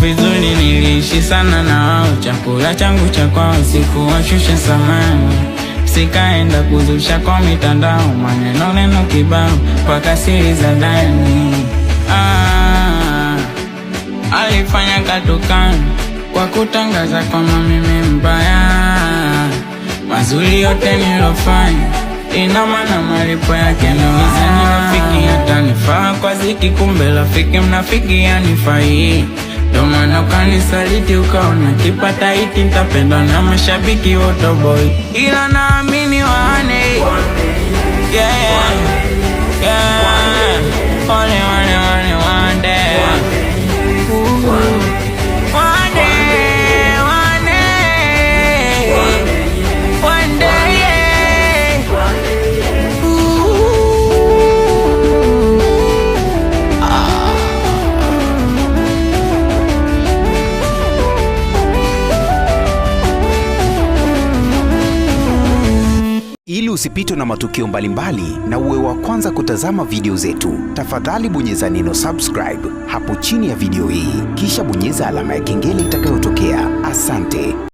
Vizuri niliishi sana na wao, chakula changu cha kwao sikuwashusha samani. Sikaenda kuzusha kwa mitandao, maneno neno kibao mpaka siri za ndani. Alifanya katukana kwa kutangaza kwamba mimi mbaya. Mazuri yote nilofanya ina maana malipo yake naweza rafiki atanifaa kwa ziki, kumbe rafiki mnafiki yanifai. Ndo maana ukanisaliti ukaona kipata hiti nitapendwa na mashabiki wote boy, ila naamini wane Ili usipitwe na matukio mbalimbali na uwe wa kwanza kutazama video zetu, tafadhali bonyeza neno subscribe hapo chini ya video hii, kisha bonyeza alama ya kengele itakayotokea. Asante.